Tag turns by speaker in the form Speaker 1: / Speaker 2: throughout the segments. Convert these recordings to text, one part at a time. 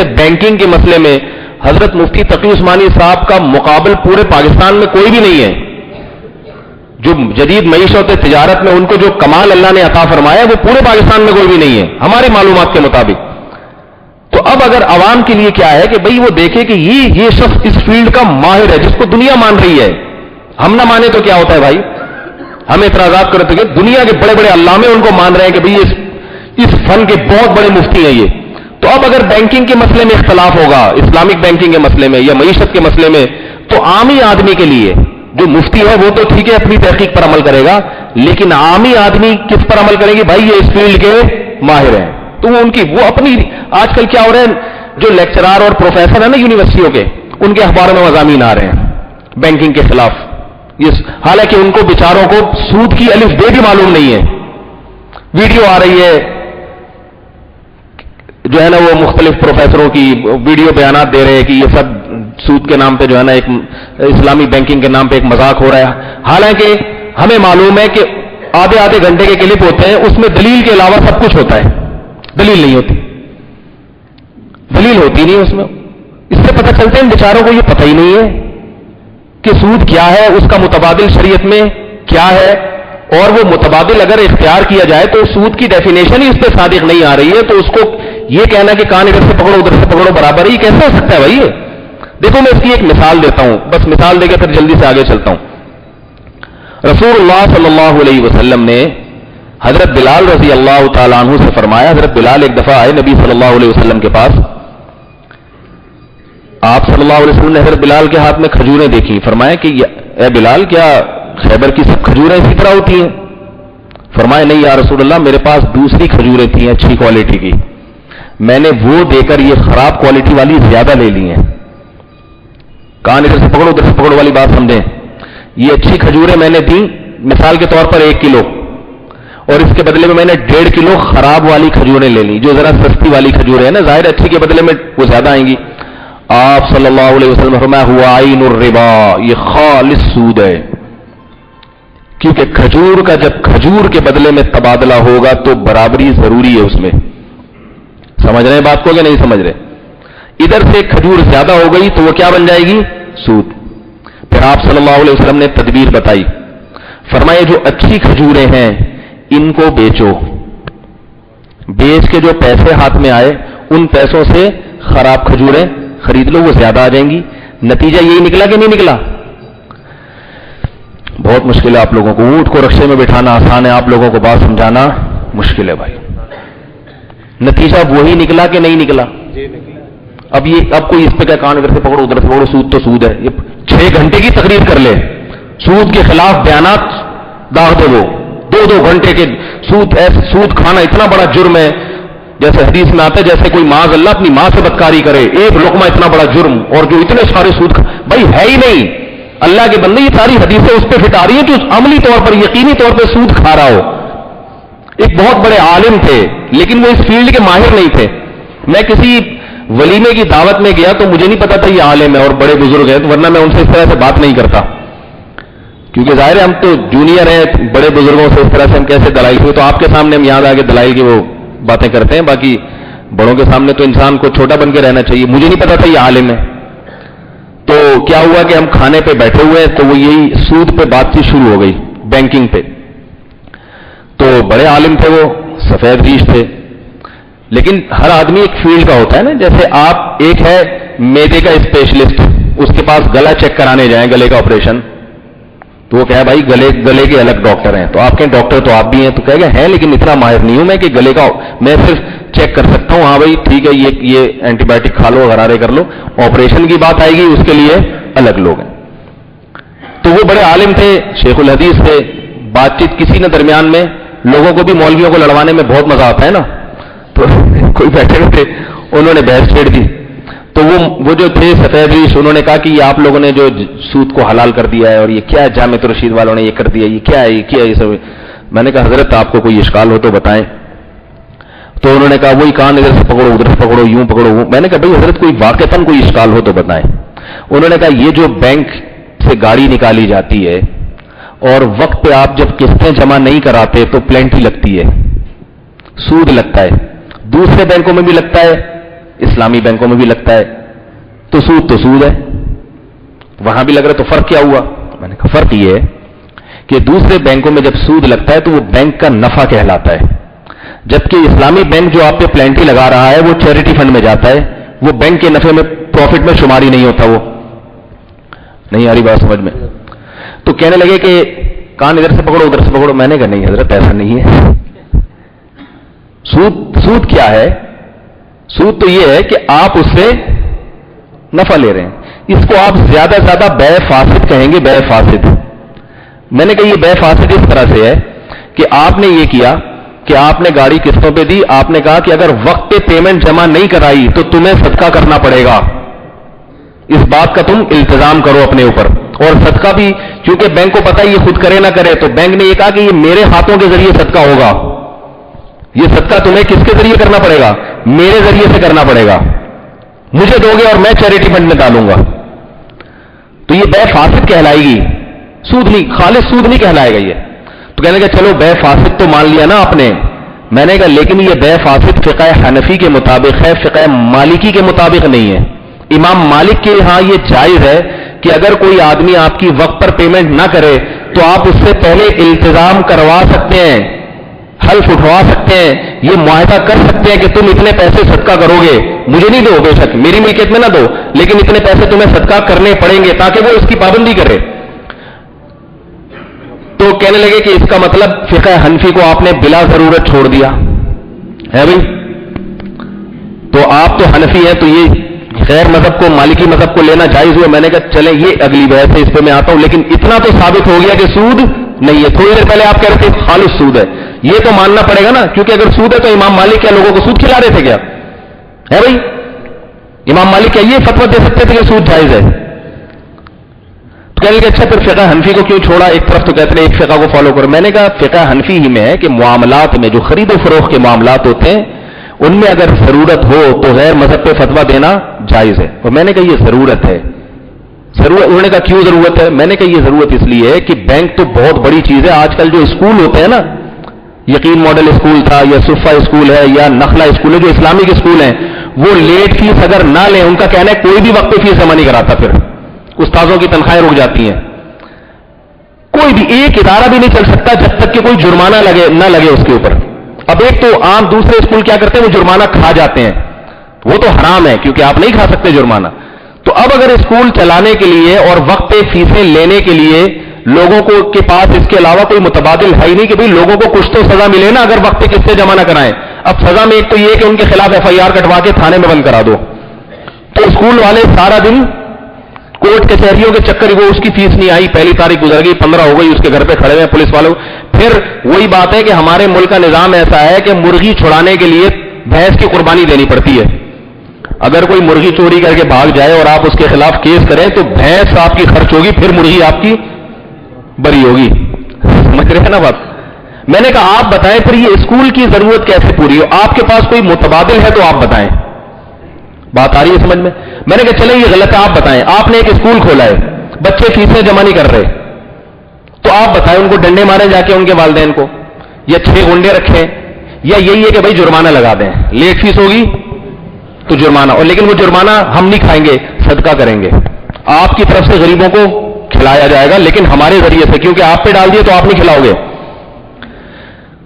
Speaker 1: جیسے بینکنگ کے مسئلے میں حضرت مفتی تقی عثمانی صاحب کا مقابل پورے پاکستان میں کوئی بھی نہیں ہے. جو جدید معیشت تجارت میں ان کو جو کمال اللہ نے عطا فرمایا وہ پورے پاکستان میں کوئی بھی نہیں ہے ہماری معلومات کے مطابق. تو اب اگر عوام کے لیے کیا ہے کہ بھئی وہ دیکھے کہ یہ شخص اس فیلڈ کا ماہر ہے جس کو دنیا مان رہی ہے. ہم نہ مانے تو کیا ہوتا ہے بھائی, ہم اعتراضات کرتے ہیں دنیا کے بڑے بڑے علامے ان کو مان رہے ہیں کہ بھئی اس فن کے بہت بڑے مفتی ہیں یہ. تو اب اگر بینکنگ کے مسئلے میں اختلاف ہوگا, اسلامک بینکنگ کے مسئلے میں یا معیشت کے مسئلے میں, تو عامی آدمی کے لیے جو مفتی ہے وہ تو ٹھیک ہے اپنی تحقیق پر عمل کرے گا, لیکن عامی آدمی کس پر عمل کرے گی؟ بھائی یہ اس فیلڈ کے ماہر ہیں. تو وہ اپنی آج کل کیا ہو رہا ہے, جو لیکچرار اور پروفیسر ہیں نا یونیورسٹیوں کے, ان کے اخباروں میں مضامین آ رہے ہیں بینکنگ کے خلاف. حالانکہ ان کو بیچاروں کو سود کی الف بے بھی معلوم نہیں ہے. ویڈیو آ رہی ہے جو ہے نا وہ مختلف پروفیسروں کی ویڈیو بیانات دے رہے ہیں کہ یہ سب سود کے نام پہ جو ہے نا ایک اسلامی بینکنگ کے نام پہ ایک مذاق ہو رہا ہے. حالانکہ ہمیں معلوم ہے کہ آدھے گھنٹے کے کلپ ہوتے ہیں, اس میں دلیل کے علاوہ سب کچھ ہوتا ہے. دلیل نہیں ہوتی, دلیل ہوتی نہیں اس میں. اس سے پتہ چلتے ہیں بیچاروں کو یہ پتہ ہی نہیں ہے کہ سود کیا ہے, اس کا متبادل شریعت میں کیا ہے, اور وہ متبادل اگر اختیار کیا جائے تو سود کی ڈیفینیشن ہی اس پہ صادق نہیں آ رہی ہے. تو اس کو یہ کہنا کہ کان ادھر سے پکڑو ادھر سے پکڑو برابر ہی کیسے ہو سکتا ہے بھائی؟ دیکھو میں اس کی ایک مثال دیتا ہوں, بس مثال دے کے پھر جلدی سے آگے چلتا ہوں. رسول اللہ صلی اللہ علیہ وسلم نے حضرت بلال رضی اللہ تعالیٰ عنہ سے فرمایا. حضرت بلال ایک دفعہ آئے نبی صلی اللہ علیہ وسلم کے پاس. آپ صلی اللہ علیہ وسلم نے حضرت بلال کے ہاتھ میں کھجوریں دیکھی. فرمایا کہ اے بلال کیا خیبر کی سب کھجوریں اسی طرح ہوتی ہیں؟ فرمایا نہیں یا رسول اللہ, میرے پاس دوسری کھجوریں تھیں اچھی کوالٹی کی, میں نے وہ دے کر یہ خراب کوالٹی والی زیادہ لے لی ہیں. کان ادھر سے پکڑو ادھر سے پکڑو والی بات سمجھیں. یہ اچھی کھجوریں میں نے دیں مثال کے طور پر 1 کلو, اور اس کے بدلے میں نے 1.5 کلو خراب والی کھجوریں لے لی جو ذرا سستی والی کھجوریں ہیں نا, ظاہر اچھی کے بدلے میں وہ زیادہ آئیں گی. آپ صلی اللہ علیہ وسلم فرمایا ہوا عین الربا, یہ خالص سود ہے. کیونکہ کھجور کا جب کھجور کے بدلے میں تبادلہ ہوگا تو برابری ضروری ہے اس میں. سمجھ رہے ہیں بات کو کہ نہیں سمجھ رہے؟ ادھر سے کھجور زیادہ ہو گئی تو وہ کیا بن جائے گی؟ سود. پھر آپ صلی اللہ علیہ وسلم نے تدبیر بتائی. فرمایا جو اچھی کھجوریں ہیں ان کو بیچو, بیچ کے جو پیسے ہاتھ میں آئے ان پیسوں سے خراب کھجوریں خرید لو, وہ زیادہ آ جائیں گی. نتیجہ یہی نکلا کہ نہیں نکلا؟ بہت مشکل ہے آپ لوگوں کو, اونٹ کو رکشے میں بٹھانا آسان ہے, آپ لوگوں کو بات سمجھانا مشکل ہے بھائی. نتیجہ وہی نکلا کہ نہیں نکلا؟ اب کوئی اس پہ کیا کان ادھر سے پکڑو ادھر سے پکڑو, سود تو سود ہے. یہ 6 گھنٹے کی تقریر کر لے, سود کے خلاف بیانات داغ دے, وہ 2 گھنٹے کے سود کھانا اتنا بڑا جرم ہے, جیسے حدیث میں آتا ہے جیسے کوئی معاذ اللہ اپنی ماں سے بدکاری کرے, ایک لقمہ اتنا بڑا جرم, اور جو اتنے سارے سود بھائی ہے ہی نہیں. اللہ کے بندے یہ ساری حدیثیں اس پہ فٹ آ رہی ہیں جو عملی طور پر یقینی طور پہ سود کھا رہا ہو. ایک بہت بڑے عالم تھے لیکن وہ اس فیلڈ کے ماہر نہیں تھے. میں کسی ولیمے کی دعوت میں گیا تو مجھے نہیں پتا تھا یہ عالم ہے اور بڑے بزرگ ہیں, ورنہ میں ان سے اس طرح سے بات نہیں کرتا, کیونکہ ظاہر ہے ہم تو جونیئر ہیں, بڑے بزرگوں سے اس طرح سے ہم کیسے دلائل ہوئے, تو آپ کے سامنے ہم یاد آ کے دلائل کی وہ باتیں کرتے ہیں, باقی بڑوں کے سامنے تو انسان کو چھوٹا بن کے رہنا چاہیے. مجھے نہیں پتا تھا یہ عالم ہے. تو کیا ہوا کہ ہم کھانے پہ بیٹھے ہوئے تو وہ یہی سود پہ بات چیت شروع ہو گئی, بینکنگ پہ. تو بڑے عالم تھے, وہ سفید ریش تھے, لیکن ہر آدمی ایک فیلڈ کا ہوتا ہے نا. جیسے آپ ایک ہے میدے کا اسپیشلسٹ, اس کے پاس گلا چیک کرانے جائیں, گلے کا آپریشن, تو وہ کہے بھائی گلے کے الگ ڈاکٹر ہیں. تو آپ کہیں ڈاکٹر تو آپ بھی ہیں, تو کہے گا ہیں لیکن اتنا ماہر نہیں ہوں میں کہ گلے کا میں صرف چیک کر سکتا ہوں. ہاں بھائی ٹھیک ہے, یہ اینٹی بایوٹک کھا لو, غرارے کر لو. آپریشن کی بات آئے گی اس کے لیے الگ لوگ ہیں. تو وہ بڑے عالم تھے, شیخ الحدیث تھے. بات چیت کسی نے درمیان میں, لوگوں کو بھی مولویوں کو لڑوانے میں بہت مزہ آتا ہے نا, تو کوئی بیٹھے ہوئے تھے, انہوں نے بحث چھیڑ دی. تو وہ جو تھے سفید ریش, انہوں نے کہا کہ یہ آپ لوگوں نے جو سود کو حلال کر دیا ہے, اور یہ کیا ہے, جامع رشید والوں نے یہ کر دیا, یہ کیا ہے, یہ کیا ہے, یہ سب. میں نے کہا حضرت آپ کو کوئی اشکال ہو تو بتائیں. تو انہوں نے کہا وہی کان ادھر سے پکڑو ادھر سے پکڑو, یوں پکڑو. میں نے کہا بھائی حضرت کوئی واقعتاً کوئی اشکال ہو تو بتائیں. انہوں نے کہا یہ جو بینک سے گاڑی نکالی جاتی ہے اور وقت پہ آپ جب قسطیں جمع نہیں کراتے تو پلینٹی لگتی ہے, سود لگتا ہے. دوسرے بینکوں میں بھی لگتا ہے, اسلامی بینکوں میں بھی لگتا ہے، تو سود ہے، وہاں بھی لگ رہا ہے، تو فرق کیا ہوا؟ میں نے کہا فرق یہ ہے کہ دوسرے بینکوں میں جب سود لگتا ہے تو وہ بینک کا نفع کہلاتا ہے، جبکہ اسلامی بینک جو آپ پہ پلینٹی لگا رہا ہے وہ چیریٹی فنڈ میں جاتا ہے، وہ بینک کے نفع میں پروفٹ میں شمار ہی نہیں ہوتا. وہ نہیں آ رہی بات سمجھ میں؟ تو کہنے لگے کہ کان ادھر سے پکڑو ادھر سے پکڑو. میں نے کہا نہیں حضرت ایسا نہیں ہے. سود کیا ہے؟ سود تو یہ ہے کہ آپ اس سے نفع لے رہے ہیں. اس کو آپ زیادہ سے زیادہ بے فاسد کہیں گے، بے فاسد. میں نے کہا یہ بے فاسد اس طرح سے ہے کہ آپ نے یہ کیا کہ آپ نے گاڑی قسطوں پہ دی، آپ نے کہا کہ اگر وقت پہ پیمنٹ جمع نہیں کرائی تو تمہیں صدقہ کرنا پڑے گا، اس بات کا تم التزام کرو اپنے اوپر. اور صدقہ بھی کیونکہ بینک کو پتا ہے یہ خود کرے نہ کرے، تو بینک نے یہ کہا کہ یہ میرے ہاتھوں کے ذریعے صدقہ ہوگا. یہ صدقہ تمہیں کس کے ذریعے کرنا پڑے گا؟ میرے ذریعے سے کرنا پڑے گا. مجھے دو گے اور میں چیریٹی فنڈ میں ڈالوں گا. تو یہ بے فاسد کہلائے گی، سود نہیں، خالص سود نہیں کہلائے گا یہ. تو کہنے کا چلو بے فاسد تو مان لیا نا آپ نے. میں نے کہا لیکن یہ بے فاسد فقہ حنفی کے مطابق ہے، فقہ مالکی کے مطابق نہیں ہے. امام مالک کے ہاں یہ جائز ہے کہ اگر کوئی آدمی آپ کی وقت پر پیمنٹ نہ کرے تو آپ اس سے پہلے التزام کروا سکتے ہیں، حلف اٹھوا سکتے ہیں، یہ معاہدہ کر سکتے ہیں کہ تم اتنے پیسے صدقہ کرو گے، مجھے نہیں دو بے شک، میری ملکیت میں نہ دو، لیکن اتنے پیسے تمہیں صدقہ کرنے پڑیں گے، تاکہ وہ اس کی پابندی کرے. تو کہنے لگے کہ اس کا مطلب فقہ حنفی کو آپ نے بلا ضرورت چھوڑ دیا ہے بھائی. تو آپ تو حنفی ہیں، تو یہ غیر مذہب کو مالکی مذہب کو لینا جائز ہوا. میں نے کہا چلیں یہ اگلی بحث ہے، اس پہ میں آتا ہوں، لیکن اتنا تو ثابت ہو گیا کہ سود نہیں ہے. تھوڑی دیر پہلے آپ کہہ رہے تھے خالص سود ہے، یہ تو ماننا پڑے گا نا، کیونکہ اگر سود ہے تو امام مالک کیا لوگوں کو سود کھلا رہے تھے کیا؟ ہے بھائی، امام مالک کیا یہ فتویٰ دے سکتے تھے کہ سود جائز ہے؟ تو کہنے لگے اچھا پھر فقہ حنفی کو کیوں چھوڑا؟ ایک طرف تو کہتے ہیں ایک فقہ کو فالو کرو. میں نے کہا فقہ حنفی ہی میں ہے کہ معاملات میں جو خرید و فروخت کے معاملات ہوتے ہیں ان میں اگر ضرورت ہو تو غیر مذہب پہ فتویٰ دینا جائز ہے. اور میں نے کہا یہ ضرورت ہے. انہوں نے کہا کیوں ضرورت ہے؟ میں نے کہا یہ ضرورت اس لیے ہے کہ بینک تو بہت بڑی چیز ہے. آج کل جو اسکول ہوتے ہیں نا، یقین ماڈل اسکول تھا یا صفہ اسکول ہے یا نخلا اسکول ہے، جو اسلامک اسکول ہیں، وہ لیٹ فیس اگر نہ لیں، ان کا کہنا ہے کوئی بھی وقت پہ فیس جمع نہیں کراتا، پھر استاذوں کی تنخواہیں رک جاتی ہیں. کوئی بھی ایک ادارہ بھی نہیں چل سکتا جب تک کہ کوئی جرمانہ نہ لگے اس کے اوپر. اب ایک تو عام دوسرے اسکول کیا کرتے ہیں، وہ جرمانہ کھا جاتے ہیں، وہ تو حرام ہے کیونکہ آپ نہیں کھا سکتے جرمانہ. تو اب اگر اسکول چلانے کے لیے اور وقت پہ فیسیں لینے کے لیے لوگوں کو کے پاس اس کے علاوہ کوئی متبادل ہے ہی نہیں کہ بھئی لوگوں کو کچھ تو سزا ملے نا اگر وقت پہ قسطیں جمع نہ کرائیں. اب سزا میں ایک تو یہ کہ ان کے خلاف FIR کٹوا کے تھانے میں بند کرا دو. تو اسکول والے سارا دن کورٹ کچہریوں کے چکر، وہ اس کی فیس نہیں آئی، پہلی تاریخ گزر گئی، 15 ہو گئی، اس کے گھر پہ کھڑے ہوئے پولیس والوں. پھر وہی بات ہے کہ ہمارے ملک کا نظام ایسا ہے کہ مرغی چھڑانے کے لیے بھینس کی قربانی دینی پڑتی ہے. اگر کوئی مرغی چوری کر کے بھاگ جائے اور آپ اس کے خلاف کیس کریں تو بھینس آپ کی خرچ ہوگی، پھر مرغی آپ کی بری ہوگی. سمجھ رہے ہیں نا بات؟ میں نے کہا آپ بتائیں پھر یہ اسکول کی ضرورت کیسے پوری ہو؟ آپ کے پاس کوئی متبادل ہے تو آپ بتائیں. بات آ رہی ہے سمجھ میں؟ میں نے کہا چلیں یہ غلط ہے، آپ بتائیں. آپ نے ایک اسکول کھولا ہے، بچے فیسیں جمع نہیں کر رہے، تو آپ بتائیں ان کو ڈنڈے مارے جا کے ان کے والدین کو، یا 6 گنڈے رکھیں، یا یہی ہے کہ بھائی جرمانہ لگا دیں، لیٹ فیس ہوگی تو جرمانہ، اور لیکن وہ جرمانہ ہم نہیں کھائیں گے، صدقہ کریں گے، آپ کی طرف سے غریبوں کو کھلایا جائے گا، لیکن ہمارے ذریعے سے، کیونکہ آپ پہ ڈال دیے تو آپ نہیں کھلاؤ گے.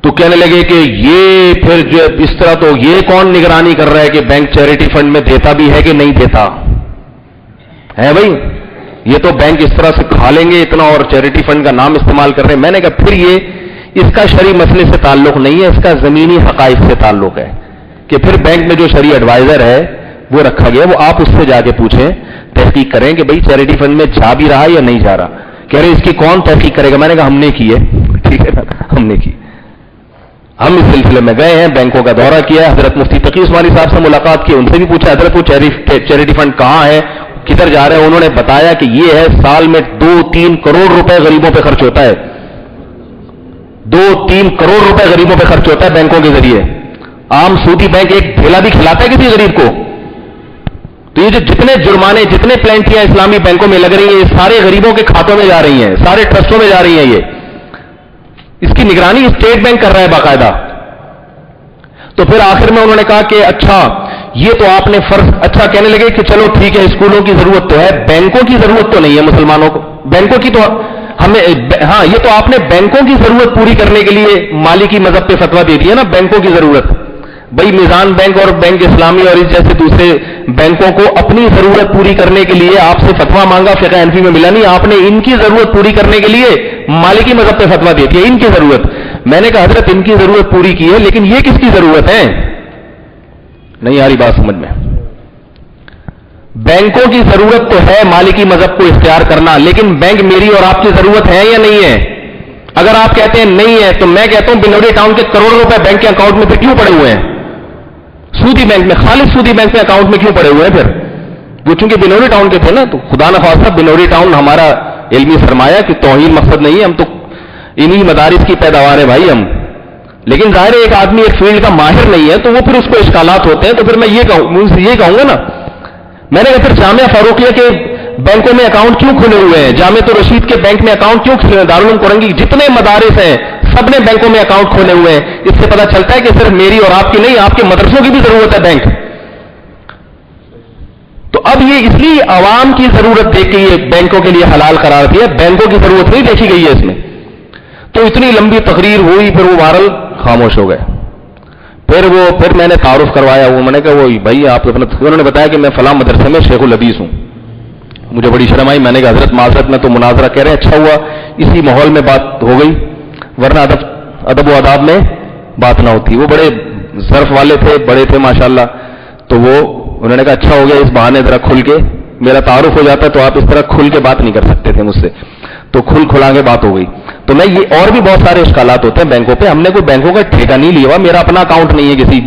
Speaker 1: تو کہنے لگے کہ یہ پھر جو اس طرح تو یہ کون نگرانی کر رہا ہے کہ بینک چیریٹی فنڈ میں دیتا بھی ہے کہ نہیں دیتا ہے؟ بھائی یہ تو بینک اس طرح سے کھا لیں گے اتنا اور چیریٹی فنڈ کا نام استعمال کر رہے ہیں. میں نے کہا پھر یہ اس کا شرعی مسئلے سے تعلق نہیں ہے، اس کا زمینی حقائق سے تعلق ہے کہ پھر بینک میں جو شرعی ایڈوائزر ہے وہ رکھا گیا، وہ آپ اس سے جا کے پوچھیں، تحقیق کریں کہ بھئی چیریٹی فنڈ میں جا بھی رہا یا نہیں جا رہا. کہہ رہے اس کی کون تحقیق کرے گا؟ میں نے کہا ہم نے کی ہے. ٹھیک ہے نا، ہم نے کی. ہم اس سلسلے میں گئے ہیں، بینکوں کا دورہ کیا ہے، حضرت مفتی تقی عثمانی صاحب سے ملاقات کی، ان سے بھی پوچھا حضرت وہ چیریٹی فنڈ کہاں ہے، کدھر جا رہے ہیں؟ انہوں نے بتایا کہ یہ ہے سال میں 2-3 کروڑ روپے غریبوں پہ خرچ ہوتا ہے. 2-3 کروڑ روپے غریبوں پہ خرچ ہوتا ہے بینکوں کے ذریعے. عام سودی بینک ایک ڈھیلا بھی کھلاتا ہے کسی غریب کو؟ تو یہ جو جتنے جرمانے، جتنے پلینٹیاں اسلامی بینکوں میں لگ رہی ہیں، یہ سارے غریبوں کے کھاتوں میں جا رہی ہیں، سارے ٹرسٹوں میں جا رہی ہیں. یہ اس کی نگرانی اسٹیٹ بینک کر رہا ہے باقاعدہ. تو پھر آخر میں انہوں نے کہا کہ اچھا یہ تو آپ نے فرض اچھا کہنے لگے کہ چلو ٹھیک ہے اسکولوں کی ضرورت تو ہے, بینکوں کی ضرورت تو نہیں ہے مسلمانوں کو, بینکوں کی تو ہمیں, ہاں یہ تو آپ نے بینکوں کی ضرورت پوری کرنے کے لیے مالکی مذہب پہ فتویٰ دے دیا نا, بینکوں کی ضرورت. بھائی میزان بینک اور بینک اسلامی اور اس جیسے دوسرے بینکوں کو اپنی ضرورت پوری کرنے کے لیے آپ سے فتویٰ مانگا, فقہ حنفی میں ملا نہیں, آپ نے ان کی ضرورت پوری کرنے کے لیے مالکی مذہب پہ فتویٰ دے دیا ان کی ضرورت. میں نے کہا حضرت ان کی ضرورت پوری کی ہے, لیکن یہ کس کی ضرورت ہے؟ نہیں آ رہی بات سمجھ میں. بینکوں کی ضرورت تو ہے مالکی مذہب کو اختیار کرنا, لیکن بینک میری اور آپ کی ضرورت ہے یا نہیں ہے؟ اگر آپ کہتے ہیں نہیں ہے تو میں کہتا ہوں بنوری ٹاؤن کے کروڑوں روپے بینک کے اکاؤنٹ میں پھر کیوں پڑے ہوئے ہیں؟ سودی بینک میں, خالص سودی بینک میں اکاؤنٹ میں کیوں پڑے ہوئے ہیں پھر؟ وہ چونکہ بنوری ٹاؤن کے تھے نا, تو خدا نخواستہ بنوری ٹاؤن ہمارا علمی سرمایہ کی توہین مقصد نہیں ہے, ہم تو انہی مدارس کی پیداوار ہے بھائی ہم. لیکن ظاہر ہے ایک آدمی ایک فیلڈ کا ماہر نہیں ہے تو وہ پھر اس کو اشکالات ہوتے ہیں, تو پھر میں یہ کہوں گا نا, میں نے کہا پھر جامعہ فاروقیہ کے بینکوں میں اکاؤنٹ کیوں کھلے ہوئے ہیں, جامعہ رشید کے بینک میں اکاؤنٹ کیوں کھلے ہوئے ہیں, دارالعلوم کورنگی جتنے مدارس ہیں سب نے بینکوں میں اکاؤنٹ کھولے ہوئے ہیں. اس سے پتہ چلتا ہے کہ صرف میری اور آپ کی نہیں, آپ کے مدرسوں کی بھی ضرورت ہے بینک. تو اب یہ اس لیے عوام کی ضرورت دیکھ کے یہ بینکوں کے لیے حلال قرار دیا, بینکوں کی ضرورت نہیں دیکھی گئی ہے اس میں. تو اتنی لمبی تقریر ہوئی, پھر وہ بہرحال خاموش ہو گئے. پھر میں نے تعارف کروایا, وہ میں نے کہا وہ بھائی آپ انہوں نے بتایا کہ میں فلاں مدرسے میں شیخ الحدیث ہوں. مجھے بڑی شرم آئی, میں نے کہا حضرت معذرت میں تو مناظرہ کہہ رہے ہیں, اچھا ہوا اسی ماحول میں بات ہو گئی, ورنہ ادب و آداب میں بات نہ ہوتی. وہ بڑے ظرف والے تھے, بڑے تھے ماشاءاللہ, تو وہ انہوں نے کہا اچھا ہو گیا اس بہانے ذرا کھل کے میرا تعارف ہو جاتا ہے, تو آپ اس طرح کھل کے بات نہیں کر سکتے تھے مجھ سے, تو کھلا کے بات ہو گئی. تو میں یہ اور بھی بہت سارے اشکالات ہوتے ہیں بینکوں پہ, ہم نے کوئی بینکوں کا ٹھیکہ نہیں لیا ہوا, میرا اپنا اکاؤنٹ نہیں ہے کسی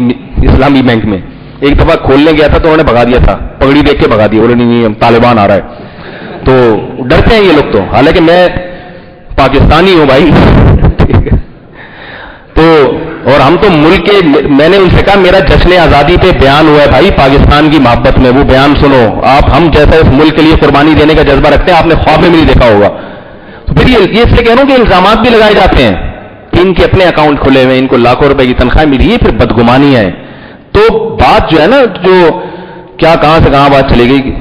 Speaker 1: اسلامی بینک میں. ایک دفعہ کھولنے گیا تھا تو انہوں نے بھگا دیا تھا, پگڑی دیکھ کے بھگا دیا, بولے نہیں طالبان آ رہا ہے. تو ڈرتے ہیں یہ لوگ, تو حالانکہ میں پاکستانی ہوں بھائی تو اور ہم تو ملک کے, میں نے ان سے کہا میرا جشن آزادی پہ بیان ہوا ہے بھائی پاکستان کی محبت میں, وہ بیان سنو آپ, ہم جیسا اس ملک کے لیے قربانی دینے کا جذبہ رکھتے ہیں, آپ نے خواب میں بھی نہیں دیکھا ہوگا. تو پھر یہ اس سے کہہ رہا ہوں کہ الزامات بھی لگائے جاتے ہیں, ان کے اپنے اکاؤنٹ کھلے ہوئے, ان کو لاکھوں روپے کی تنخواہ ملی ہے, پھر بدگمانی ہے. تو بات جو ہے نا, جو کیا کہاں سے کہاں بات چلے گئی,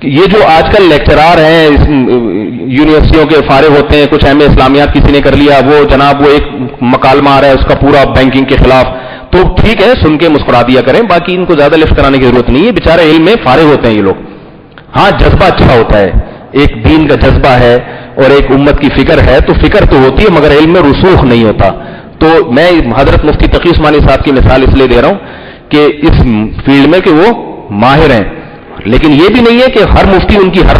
Speaker 1: یہ جو آج کل لیکچرار ہیں یونیورسٹیوں کے فارغ ہوتے ہیں, کچھ ایم اے اسلامیات کسی نے کر لیا, وہ جناب وہ ایک مکالمہ آ رہا ہے اس کا پورا بینکنگ کے خلاف, تو ٹھیک ہے سن کے مسکرا دیا کریں, باقی ان کو زیادہ لفٹ کرانے کی ضرورت نہیں ہے, بیچارے علم میں فارغ ہوتے ہیں یہ لوگ. ہاں جذبہ اچھا ہوتا ہے, ایک دین کا جذبہ ہے اور ایک امت کی فکر ہے, تو فکر تو ہوتی ہے مگر علم میں رسوخ نہیں ہوتا. تو میں حضرت مفتی تقی عثمانی صاحب کی مثال اس لیے دے رہا ہوں کہ اس فیلڈ میں کہ وہ ماہر ہیں, لیکن یہ بھی نہیں ہے کہ ہر مفتی ان کی ہر